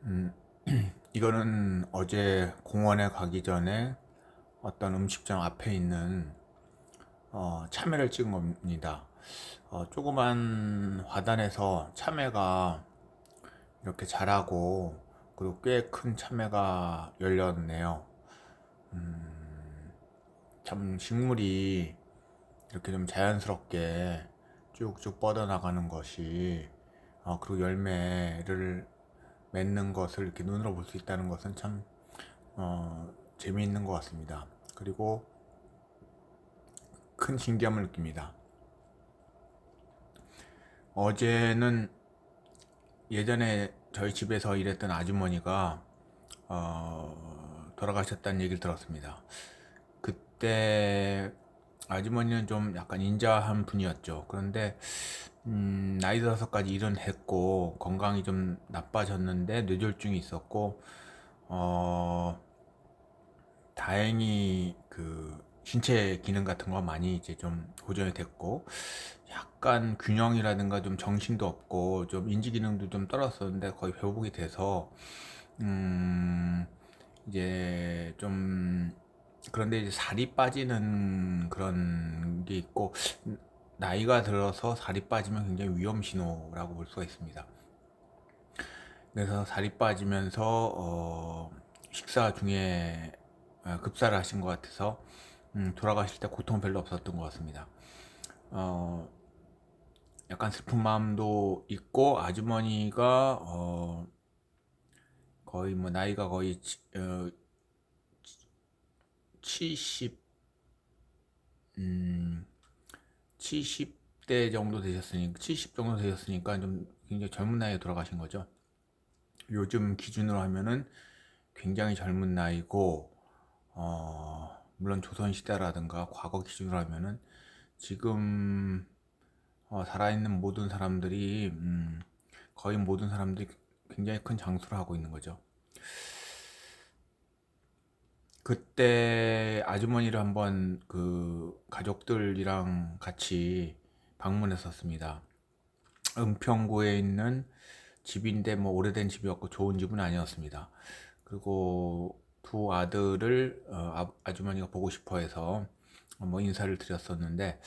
음, 이거는 어제 공원에 가기 전에 어떤 음식점 앞에 있는 참외를 찍은 겁니다. 조그만 화단에서 참외가 이렇게 자라고 그리고 꽤 큰 참외가 열렸네요. 참 식물이 이렇게 좀 자연스럽게 쭉쭉 뻗어나가는 것이 그리고 열매를 맺는 것을 이렇게 눈으로 볼 수 있다는 것은 참 재미있는 것 같습니다. 그리고 큰 신기함을 느낍니다. 어제는 예전에 저희 집에서 일했던 아주머니가 돌아가셨다는 얘기를 들었습니다. 그때 아주머니는 좀 약간 인자한 분이었죠. 그런데 나이 들어서까지 일은 했고 건강이 좀 나빠졌는데 뇌졸중이 있었고 어, 다행히 그 신체 기능 같은 거 많이 이제 좀 보존이 됐고 약간 균형이라든가 좀 정신도 없고 좀 인지 기능도 좀 떨어졌었는데 거의 회복이 돼서 음 이제 좀 그런데 이제 살이 빠지는 그런 게 있고 나이가 들어서 살이 빠지면 굉장히 위험 신호라고 볼 수가 있습니다. 그래서 살이 빠지면서 식사 중에 급사를 하신 것 같아서 돌아가실 때 고통 별로 없었던 것 같습니다. 어, 약간 슬픈 마음도 있고 아주머니가 거의 뭐 나이가 거의 70 음, 70대 정도 되셨으니까 70 정도 되셨으니까 좀 굉장히 젊은 나이에 돌아가신 거죠. 요즘 기준으로 하면은 굉장히 젊은 나이고 물론 조선시대라든가 과거 기준으로 하면은 지금 살아있는 모든 사람들이 거의 모든 사람들이 굉장히 큰 장수를 하고 있는 거죠. 그때 아주머니를 한번 그 가족들이랑 같이 방문했었습니다. 은평구에 있는 집인데 뭐 오래된 집이었고 좋은 집은 아니었습니다. 그리고 두 아들을 아주머니가 보고 싶어 해서 뭐 인사를 드렸었는데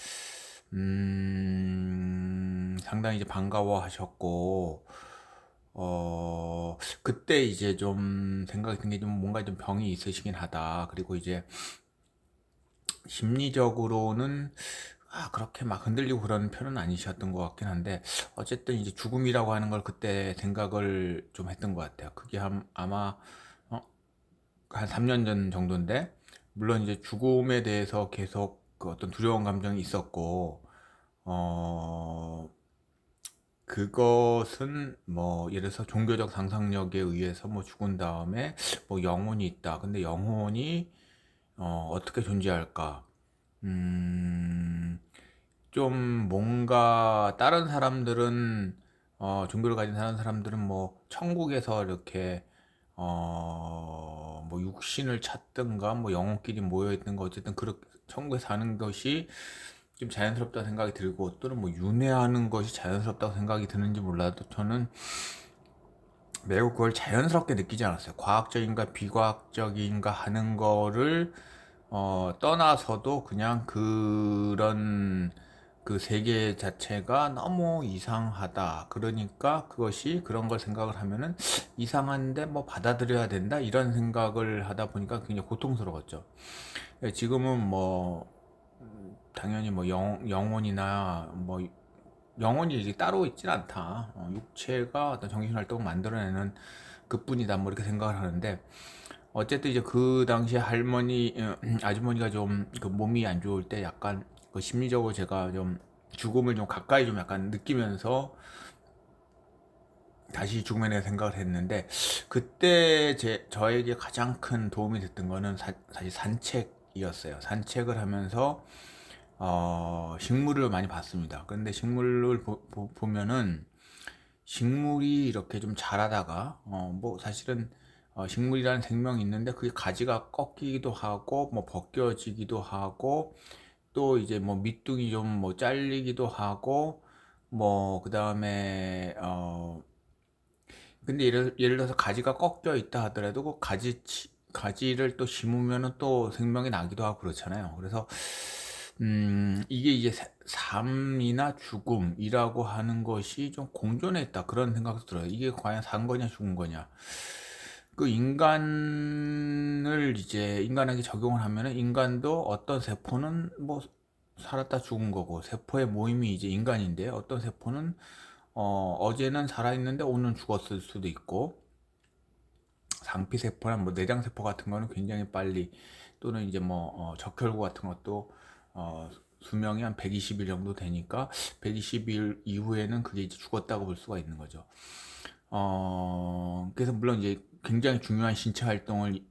상당히 이제 반가워하셨고 그때 이제 좀 생각이 든 게 좀 뭔가 좀 병이 있으시긴 하다. 그리고 이제 심리적으로는 그렇게 막 흔들리고 그런 편은 아니셨던 것 같긴 한데 어쨌든 이제 죽음이라고 하는 걸 그때 생각을 좀 했던 것 같아요. 그게 아마 어, 한 3년 전 정도인데 물론 이제 죽음에 대해서 계속 그 어떤 두려운 감정이 있었고 어 그것은 뭐 예를 들어서 종교적 상상력에 의해서 뭐 죽은 다음에 뭐 영혼이 있다. 근데 영혼이 어떻게 존재할까? 음, 좀 뭔가 다른 사람들은 종교를 가진 다른 사람들은 뭐 천국에서 이렇게 뭐 육신을 찾든가 뭐 영혼끼리 모여 있든가 어쨌든 그렇게 천국에 사는 것이 좀 자연스럽다고 생각이 들고 또는 뭐 윤회하는 것이 자연스럽다고 생각이 드는지 몰라도 저는 매우 그걸 자연스럽게 느끼지 않았어요. 과학적인가 비과학적인가 하는 거를 떠나서도 그냥 그런 그 세계 자체가 너무 이상하다. 그러니까 그것이 그런 걸 생각을 하면은 이상한데 뭐 받아들여야 된다. 이런 생각을 하다 보니까 굉장히 고통스러웠죠. 지금은 뭐 당연히 뭐 영혼이나 뭐 영혼이 이제 따로 있진 않다. 육체가 어떤 정신활동을 만들어내는 그뿐이다. 뭐 이렇게 생각을 하는데 어쨌든 이제 그 당시에 아주머니가 좀 그 몸이 안 좋을 때 약간 그 심리적으로 제가 좀 죽음을 좀 가까이 좀 약간 느끼면서 다시 죽음에 대해 생각을 했는데 그때 저에게 가장 큰 도움이 됐던 거는 사실 산책이었어요. 산책을 하면서 식물을 많이 봤습니다. 그런데 식물을 보면은 식물이 이렇게 좀 자라다가 뭐 사실은 식물이라는 생명이 있는데 그게 가지가 꺾이기도 하고 뭐 벗겨지기도 하고 또 이제 뭐 밑둥이 좀 뭐 잘리기도 하고 뭐 그다음에 근데 예를 들어서 가지가 꺾여 있다 하더라도 그 가지를 또 심으면은 또 생명이 나기도 하고 그렇잖아요. 그래서 이게 이제 삶이나 죽음이라고 하는 것이 좀 공존해 있다 그런 생각도 들어요. 이게 과연 산 거냐 죽은 거냐. 그 인간에게 적용을 하면은 인간도 어떤 세포는 뭐 살았다 죽은 거고 세포의 모임이 이제 인간인데 어떤 세포는 어제는 살아있는데 오늘 죽었을 수도 있고 상피세포나 뭐 내장세포 같은 거는 굉장히 빨리 또는 이제 뭐 적혈구 같은 것도 수명이 한 120일 정도 되니까 120일 이후에는 그게 이제 죽었다고 볼 수가 있는 거죠. 그래서 물론 이제 굉장히 중요한 신체 활동을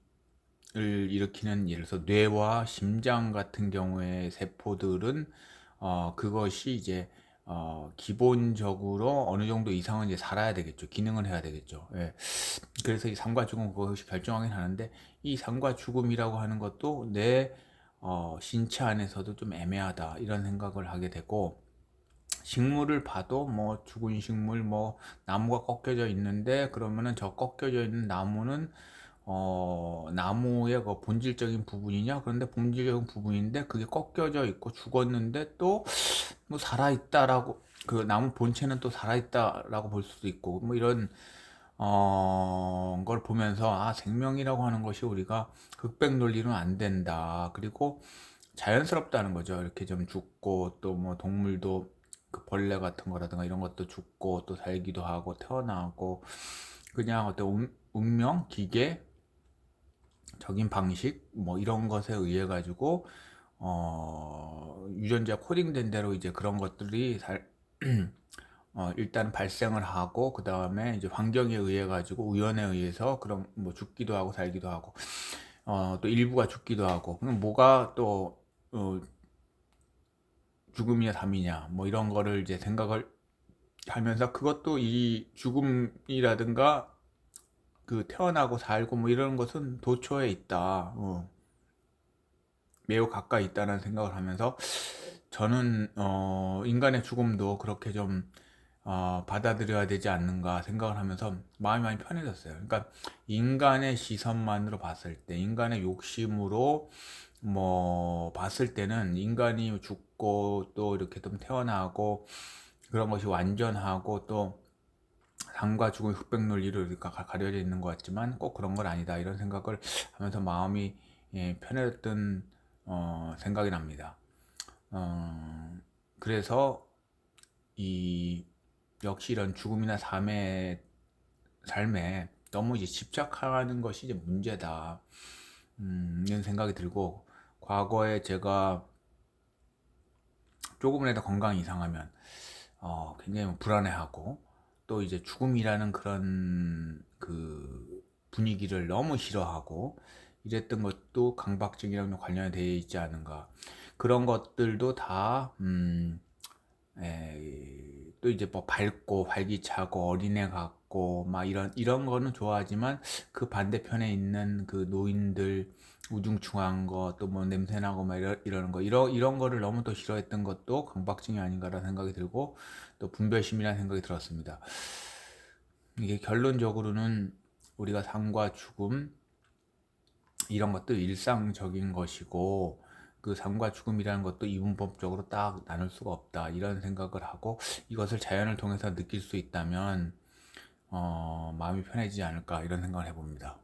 일으키는 예를 들어서 뇌와 심장 같은 경우의 세포들은 그것이 이제 기본적으로 어느 정도 이상은 이제 살아야 되겠죠. 기능을 해야 되겠죠. 예. 그래서 이 삶과 죽음 그것이 결정하긴 하는데 이 삶과 죽음이라고 하는 것도 내 신체 안에서도 좀 애매하다 이런 생각을 하게 되고 식물을 봐도 뭐 죽은 식물 뭐 나무가 꺾여져 있는데 그러면은 저 꺾여져 있는 나무는 나무의 그 본질적인 부분이냐? 그런데 본질적인 부분인데 그게 꺾여져 있고 죽었는데 또 뭐 살아있다라고 그 나무 본체는 또 살아있다라고 볼 수도 있고 뭐 이런 걸 보면서 생명이라고 하는 것이 우리가 흑백 논리로는 안 된다. 그리고 자연스럽다는 거죠. 이렇게 좀 죽고 또 뭐 동물도 그 벌레 같은 거라든가 이런 것도 죽고 또 살기도 하고 태어나고 그냥 어떤 운명, 기계 적인 방식 뭐 이런 것에 의해 가지고 유전자 코딩된 대로 이제 그런 것들이 일단 발생을 하고 그 다음에 이제 환경에 의해 가지고 우연에 의해서 그런 뭐 죽기도 하고 살기도 하고 또 일부가 죽기도 하고 그럼 뭐가 또 죽음이냐 삶이냐 뭐 이런 거를 이제 생각을 하면서 그것도 이 죽음이라든가 그 태어나고 살고 뭐 이런 것은 도처에 있다. 매우 가까이 있다는 생각을 하면서 저는 인간의 죽음도 그렇게 좀 받아들여야 되지 않는가 생각을 하면서 마음이 많이 편해졌어요. 그러니까 인간의 시선만으로 봤을 때, 인간의 욕심으로 뭐 봤을 때는 인간이 죽고 또 이렇게 좀 태어나고 그런 것이 완전하고 또 삶과 죽음의 흑백 논리로 이렇게 가려져 있는 것 같지만 꼭 그런 건 아니다 이런 생각을 하면서 마음이 편해졌던 생각이 납니다. 그래서 이 역시 이런 죽음이나 삶에 너무 이제 집착하는 것이 이제 문제다. 이런 생각이 들고 과거에 제가 조금이라도 건강이 이상하면 굉장히 불안해하고 또 이제 죽음이라는 그런 그 분위기를 너무 싫어하고 이랬던 것도 강박증이랑 관련이 되어 있지 않은가. 그런 것들도 다 또 이제 뭐 밝고 활기차고 어린애 같고 막 이런 거는 좋아하지만 그 반대편에 있는 그 노인들 우중충한 거 또 뭐 냄새나고 막 이러는 거 이런 거를 너무 또 싫어했던 것도 강박증이 아닌가라는 생각이 들고 또 분별심이라는 생각이 들었습니다. 이게 결론적으로는 우리가 삶과 죽음 이런 것도 일상적인 것이고 그 삶과 죽음이라는 것도 이분법적으로 딱 나눌 수가 없다 이런 생각을 하고 이것을 자연을 통해서 느낄 수 있다면 마음이 편해지지 않을까 이런 생각을 해봅니다.